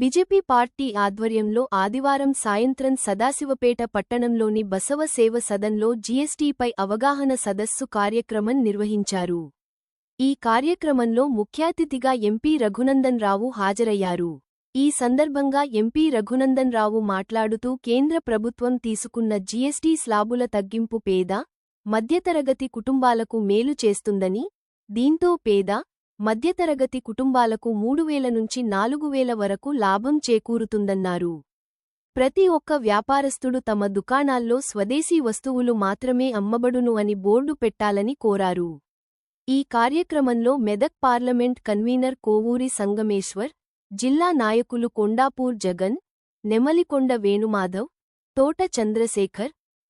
BJP party ఆధ్వర్యంలో ఆదివారం సాయంత్రం సదాశివపేట పట్టణంలోని బసవ సేవ సదన్లో జీఎస్టీపై అవగాహన సదస్సు కార్యక్రమం నిర్వహించారు. ఈ కార్యక్రమంలో ముఖ్యాతిథిగా ఎంపీ రఘునందన్ రావు హాజరయ్యారు. ఈ సందర్భంగా ఎంపీ రఘునందన్ రావు మాట్లాడుతూ కేంద్ర ప్రభుత్వం తీసుకున్న జీఎస్టీ స్లాబుల తగ్గింపు పేద, మధ్యతరగతి కుటుంబాలకు మేలు చేస్తుందని, దీంతో పేద, మధ్యతరగతి కుటుంబాలకు 3,000 నుంచి 4,000 వరకు లాభం చేకూరుతుందన్నారు. ప్రతి ఒక్క వ్యాపారస్తుడు తమ దుకాణాల్లో స్వదేశీ వస్తువులు మాత్రమే అమ్మబడును అని బోర్డు పెట్టాలని కోరారు. ఈ కార్యక్రమంలో మెదక్ పార్లమెంట్ కన్వీనర్ కోవూరి సంగమేశ్వర్, జిల్లా నాయకులు కొండాపూర్ జగన్, నెమలికొండ వేణుమాధవ్, తోట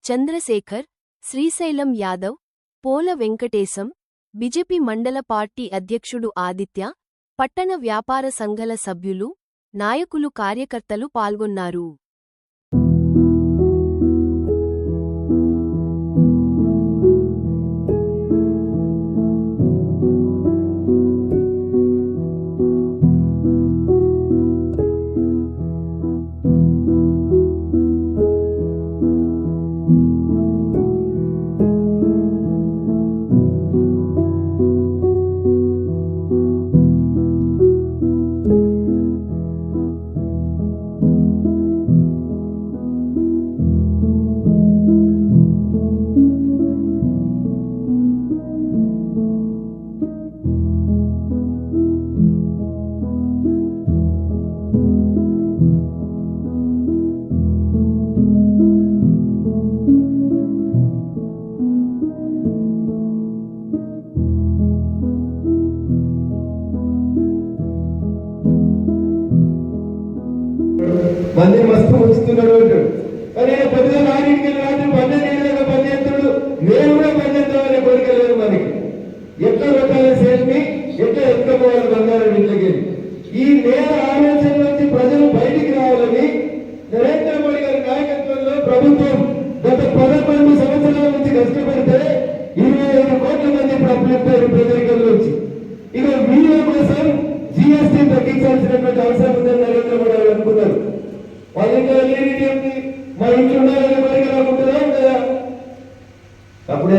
చంద్రశేఖర్, శ్రీశైలం యాదవ్, పోల వెంకటేశం, బీజేపీ మండల పార్టీ అధ్యక్షుడు ఆదిత్య, పట్టణ వ్యాపార సంఘాల సభ్యులు, నాయకులు కార్యకర్తలు పాల్గొన్నారు. మంది మస్తు ఉంచుతున్నాడు అంటాడు. కానీ పొద్దున నాటికి రాత్రి 12 పని చేస్తాడు. నేను కూడా పని చేస్తామనే కోరిక లేదు మనకి. ఎట్లా పెట్టాలి సేల్ని, ఎట్లా ఎత్తుకోవాలి బంగారం ఇంట్లోకి. ఈ నేల ఆలోచన నుంచి ప్రజలు బయటికి రావాలని నరేంద్ర మోడీ గారి నాయకత్వంలో ప్రభుత్వం గత 11 సంవత్సరాల నుంచి కష్టపడితే 25 కోట్ల మంది ప్రజలు ప్రజలలోంచి ఇక వీళ్ళ కోసం జీఎస్టీ తగ్గించాల్సినటువంటి అవసరం ఉందని నరేంద్ర మోడీ గారు అనుకున్నారు. వాళ్ళ ఇంట్లో ఉంది, మా ఇంట్లో ఉండాలని కోరిక రాకుంటుందా ఉంటుందా? అప్పుడే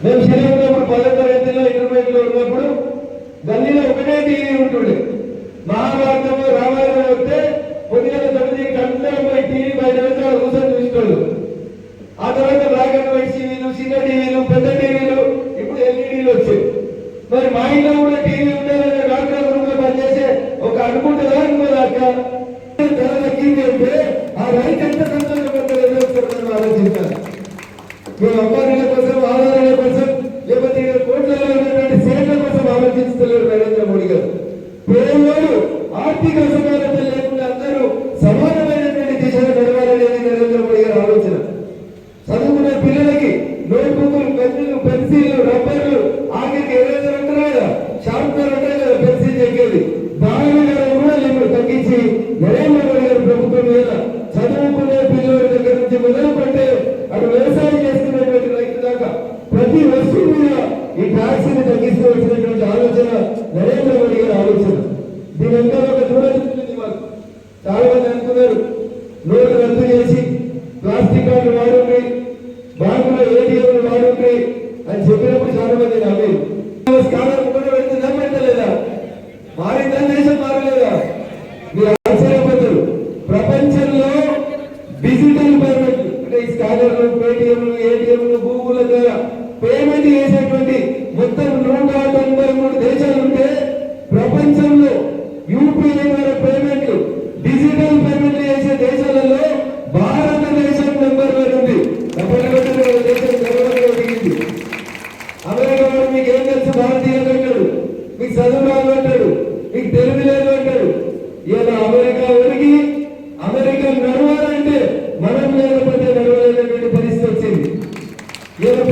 మేము శరీరం ఉన్నప్పుడు 10వ తరగతిలో ఇంటర్మీడియట్ లో ఉన్నప్పుడు గల్లీలో ఒకటే టీవీ ఉంటుండే. మహాభారతము రామాయణం వస్తే పొద్దున 9 గంటల టీవీ బయట కూర్చొని చూసేవాళ్ళు. ఆ తర్వాత బ్లాక్ అండ్ వైట్ టీవీలు, చిన్న టీవీలు, పెద్ద టీవీలు, ఇప్పుడు ఎల్ఈడీలు వచ్చాయి. మరి మా ఇంట్లో కూడా టీవీ ఉండాలని డాక్టర్ రూమ్లో పనిచేసే ఒక అనుకుంటుందా అనుకోదా అక్క? ధర తగ్గింది అంటే ఆ రైతు ఎంత సంతోషపడతారో ఆలోచించాలి. మేము అమ్మాయిల కోసం, ఆధారాల కోసం, లేకపోతే 20 కోట్లలో ఉన్నటువంటి సేవల కోసం ఆలోచిస్తలేరు నరేంద్ర మోడీ గారు. పేదవాడు ఆర్థిక అసమానత లేకుండా అందరూ సమానమైనటువంటి దిశగా నడవాలనేది నరేంద్ర మోడీ గారి ఆలోచన. చదువుకున్న పిల్లలకి నోట్బుక్లు, పెన్నులు, పెన్సిళ్లు, రబ్బర్లు, ఆఖరికి ఎరేజర్ ఉంటారు కదా, షార్ప్నర్ ఉంటాయి కదా పెన్సిల్ చెక్కేది, దాని కూడా లిమిట్ తగ్గించి నరేంద్ర మోడీ గారి ప్రభుత్వం మీద చదువుకునే పిల్లల దగ్గర నుంచి మొదలుపెట్టే అటు వ్యవసాయం చేసుకునేటువంటి రైతు దాకా ప్రతి వస్తువు మీద ఈ ట్యాక్స్ ని తగ్గిస్తూ వచ్చినటువంటి ఆలోచన నరేంద్ర మోడీ గారి ఆలోచన. దీని వెంట ఒక దూరదృష్టి మాకు చాలా మంది అనుకున్నారు, నోట్లు రద్దు చేసి ప్లాస్టిక్ కార్డులు వాడుండి, బ్యాంకులో ఏటీఎంలు వాడుండి అని చెప్పినప్పుడు చాలా మంది నమ్మేది. స్కాలర్ కూడా పెడుతుందా పెట్టలేదా? మారిందా? దేశం మారలేదా? మీరు ఆశ్చర్యపోతారు. ప్రపంచంలో డిజిటల్ పేమెంట్ అంటే ఈ స్కానర్లు, పేటిఎంలు, ఏటీఎంలు, గూగుల్ ద్వారా పేమెంట్ చేసేటువంటి మొత్తం 193 దేశాలు ఉంటే ప్రపంచంలో యూపీఐ ద్వారా పేమెంట్లు, డిజిటల్ పేమెంట్ చేసే దేశాలలో భారతదేశం నెంబర్ 1 ఉంది. దేశం గర్వంగా దిగింది. అమెరికా వాడు మీకు ఏం తెలుసు భారతీయులు అంటాడు, మీకు చదువు రాదు అంటాడు, మీకు తెలివి లేదు అంటాడు. ఇలా అమెరికా ఒరిగి అమెరికా నడవాలంటే మనం లేకపోతే నడవలేనటువంటి పరిస్థితి వచ్చింది. ఇలా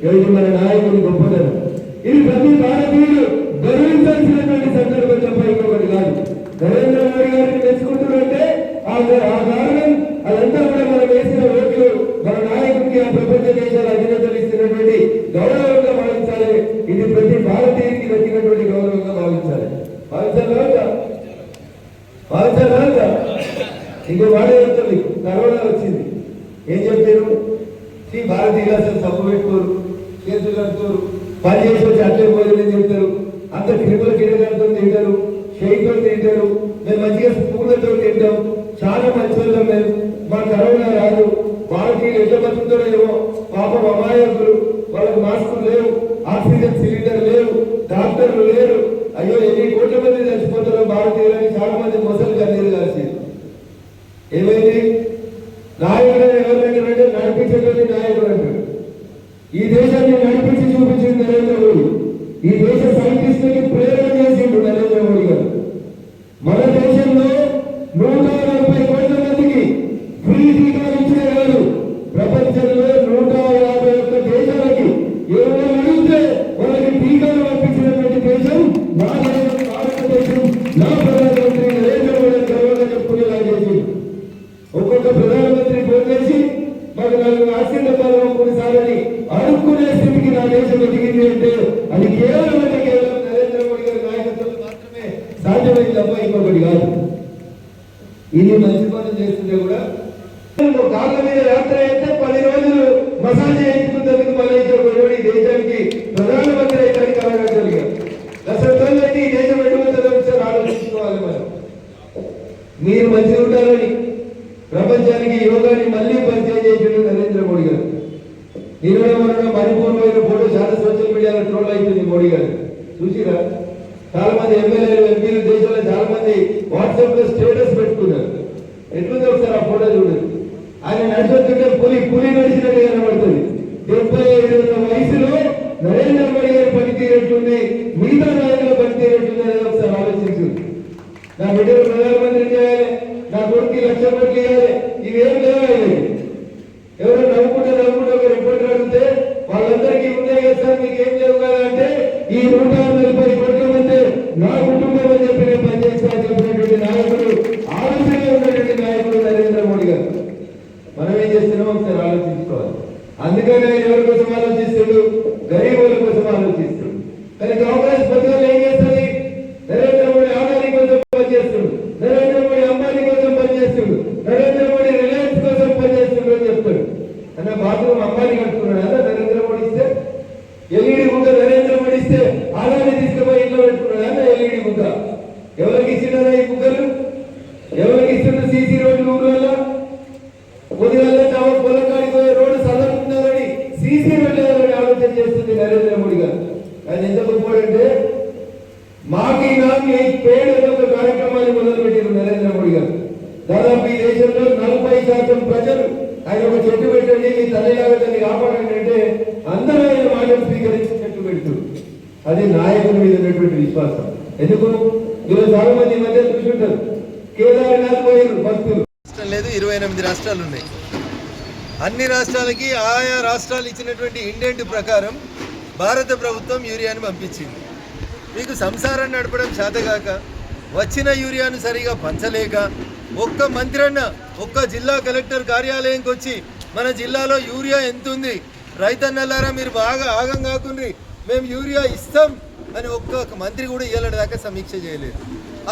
ఇది మన నాయకుడి గొప్పతనం. ఇది ప్రతి భారతీయుడు గర్వించాల్సినటువంటి సందర్భం తప్ప ఇంకొకటి కాదు. నరేంద్ర మోడీ గారిని మెచ్చుకుంటున్నట్టే ఆ కారణం అదంతా కూడా మనం వేసిన ఓట్లు మన నాయకుడికి ఆ ప్రపంచ దేశాల అధినేతలు ఇస్తున్నటువంటి గౌరవంగా భావించాలి. ఇది ప్రతి భారతీయుడికి దక్కినటువంటి గౌరవంగా భావించాలి. భావించాలా ఇంకో మాట చెప్తుంది. కరోనా వచ్చింది, ఏం చెప్పారు? ఈ భారతీయులు అసలు తప్పు పెట్టుకోరు, చేతులు కడుకోరు, పని చేసి వచ్చి అట్లే భోజనం చెప్తారు, అంత క్రిముల కిడగలతో తింటారు, షేయితో తింటారు, మేము మంచిగా స్పూన్లతో తింటాం, చాలా మంచి వాళ్ళం మేము, మా కరోనా రాదు. భారతీయులు ఎట్లా బతుకుతారో ఏమో పాపం అమాయకులు, వాళ్ళకి మాస్కులు లేవు, ఆక్సిజన్ సిలిండర్ లేవు, డాక్టర్లు లేరు. అయ్యో ఎన్ని కోట్ల మంది చచ్చిపోతారో భారతీయులని చాలా మంది మొసలు కన్నీరు కాల్సింది. ఏమైంది? నాయకుడు ఎవరంటే నడిపించేటువంటి నాయకుడు అంటారు. ఈ దేశాన్ని నడిపించి చూపించింది నరేంద్ర మోడీ. ఈ దేశ సైంటిస్టులకి ప్రేరణ చేసిండు నరేంద్ర మోడీ గారు. మన దేశంలో 140 కోట్ల మందికి ఫ్రీ టీకాలు ఇచ్చే కాదు, ప్రపంచంలో 151 దేశాలకి ఎవరు అడిగితే వాళ్ళకి టీకాలు పంపించినటువంటి దేశం నా దేశం, భారతదేశం. నా ప్రధానమంత్రి నరేంద్ర మోడీ గర్వంగా చెప్పుకునేలా చేసింది. ఒక్కొక్క ప్రధానమంత్రి ఫోన్ చేసి మాకు 4 ఆక్సిజన్ డబ్బాలు కొన్నిసార్లు అడుక్కునే స్థితికి నా దేశం ఎదిగింది అంటే అది కేవలం నరేంద్ర మోడీ గారి నాయకత్వం మాత్రమే సాధ్యమైంది తప్ప ఇంకొకటి కాదు. ఇది మంచి పనులు చేస్తుంటే కూడా కాళ్ళ మీద యాత్ర అయితే 10 రోజులు మసాజ్ చేయించుకున్నందుకు మళ్ళీ ఈ దేశానికి ప్రధానమంత్రి అయితే కలగలిగారు. అసలు అయితే ఈ దేశం ఎటువంటి ఒకసారి ఆలోచించుకోవాలి. మనం మీరు మంచిగా ఉంటారని ప్రపంచానికి యోగాని మళ్ళీ పరిచయం చేసిండు నరేంద్ర మోడీ గారు. నిర్వహణ మణిపూర్ పోయిన ఫోటో చాలా సోషల్ మీడియాలో ట్రోల్ అవుతుంది. మోడీ గారు చూసిరా? చాలా మంది ఎమ్మెల్యేలు, ఎంపీలు దేశంలో చాలా మంది వాట్సాప్ లో స్టేటస్ పెట్టుకున్నారు. ఎట్లుంది ఒకసారి ఆ ఫోటో చూడండి. ఆయన నడుచుకుంటే పులి నడిచినట్టు కనబడుతుంది. 75 వయసులో నరేంద్ర మోడీ గారి పనితీరెట్లుంది, మిగతా నాయకుల పనితీరెట్లుంది అనేది ఒకసారి ఆలోచించింది. నా బిడ్డలు ప్రధానమంత్రి చేయాలి, నా కొడుకు 1,00,000 కోట్లు ఇవ్వాలి, ఇవేం లేవు. ఎవరో నవ్వుకుంటే ఒక రిపోర్టర్ అడిగితే వాళ్ళందరికీ ఉన్నాయి కదా సార్, మీకు ఏం లేవు కదా అంటే ఈ 140 కోట్ల మంది నా కుటుంబం అని చెప్పి నేను పనిచేస్తాను చెప్పినటువంటి నాయకుడు, ఆలోచన ఉన్నటువంటి నాయకుడు నరేంద్ర మోడీ గారు. మనం ఏం చేస్తున్నామో ఒకసారి ఆలోచించుకోవాలి. అందుకని ఆయన ఎవరి కోసం ఆలోచిస్తాడు? గరీబుల కోసం ఆలోచిస్తాడు. కానీ కాంగ్రెస్ పథకాలు ఏం చేస్తుంది? నరేంద్ర మోడీ ఆదాని కోసం పనిచేస్తాడు, నరేంద్ర మోడీ అంబానీ కోసం పనిచేస్తాడు, నరేంద్ర మోడీ రిలయన్స్ కోసం పనిచేస్తాడు అని చెప్తాడు. అన్న బాత్రూమ్ అంబానీ కట్టుకున్నాడు అన్న నరేంద్ర మోడీ ఇస్తే, ఎల్ఈడి బుగ్గ నరేంద్ర మోడీ ఇస్తే ఆదాని తీసుకుపోయి ఇంట్లో పెట్టుకున్నాడు అన్న ఎల్ఈడి బుగ్గ. ఎవరికి ఇచ్చినారా ఈ బుగ్గలు? ఎవరికి ఇస్తున్నారు? సీసీ రోడ్లు ఊళ్ళో ఉదయాల్లో చాలా పొలంకాడికి పోయే రోడ్డు సదరుకున్నారని సీసీ రోడ్లు ఆలోచన చేస్తుంది నరేంద్ర మోడీ గారు. ఆయన ఎంత గొప్పడంటే మాకు ఈ నామ్ ఈ పేరు ఒక కార్యక్రమాన్ని మొదలుపెట్టారు నరేంద్ర మోడీ గారు. దాదాపు ఈ దేశంలో 40% ప్రజలు ఆయన ఒక చెట్టు పెట్టండి, మీ తల్లిలాగా దాన్ని కాపాడండి అంటే అందరూ ఆయన మాటలు స్వీకరించి చెట్టు పెడుతుంది. అది నాయకుల మీద ఉన్నటువంటి విశ్వాసం. ఎందుకు? ఈరోజు చాలా మంది ఈ మధ్య చూసుంటారు, కేదార్నాథ్ పోయారు భక్తులు. లేదు, 28 రాష్ట్రాలు ఉన్నాయి. అన్ని రాష్ట్రాలకి ఆయా రాష్ట్రాలు ఇచ్చినటువంటి ఇండెంట్ ప్రకారం భారత ప్రభుత్వం యూరియాను పంపించింది. మీకు సంసారాన్ని నడపడం చేతగాక, వచ్చిన యూరియాను సరిగా పంచలేక, ఒక్క మంత్రన్న ఒక్క జిల్లా కలెక్టర్ కార్యాలయంకి వచ్చి మన జిల్లాలో యూరియా ఎంతుంది, రైతన్నలారా మీరు బాగా ఆగం కాకుండా మేము యూరియా ఇస్తాం అని ఒక్క మంత్రి కూడా ఇయ్యాలే దాకా సమీక్ష చేయలేదు.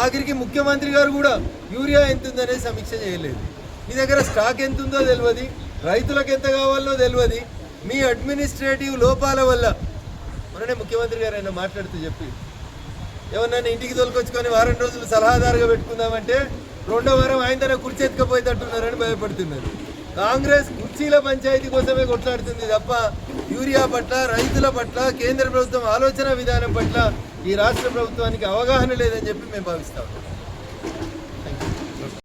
ఆఖరికి ముఖ్యమంత్రి గారు కూడా యూరియా ఎంతుందనే సమీక్ష చేయలేదు. మీ దగ్గర స్టాక్ ఎంతుందో తెలియదు, రైతులకు ఎంత కావాలో తెలియదు. మీ అడ్మినిస్ట్రేటివ్ లోపాల వల్ల మొన్ననే ముఖ్యమంత్రి గారు ఆయన మాట్లాడుతూ చెప్పి ఎవరినైనా ఇంటికి తోలుకొచ్చుకొని వారం రోజులు సలహాదారుగా పెట్టుకుందామంటే 2వ వారం ఆయన తన కుర్చీ ఎత్తుకపోయేటట్టున్నారని భయపడుతున్నారు. కాంగ్రెస్ కుర్చీల పంచాయతీ కోసమే కొట్లాడుతుంది తప్ప యూరియా పట్ల, రైతుల పట్ల, కేంద్ర ప్రభుత్వం ఆలోచన విధానం పట్ల ఈ రాష్ట్ర ప్రభుత్వానికి అవగాహన లేదని చెప్పి మేము భావిస్తాం.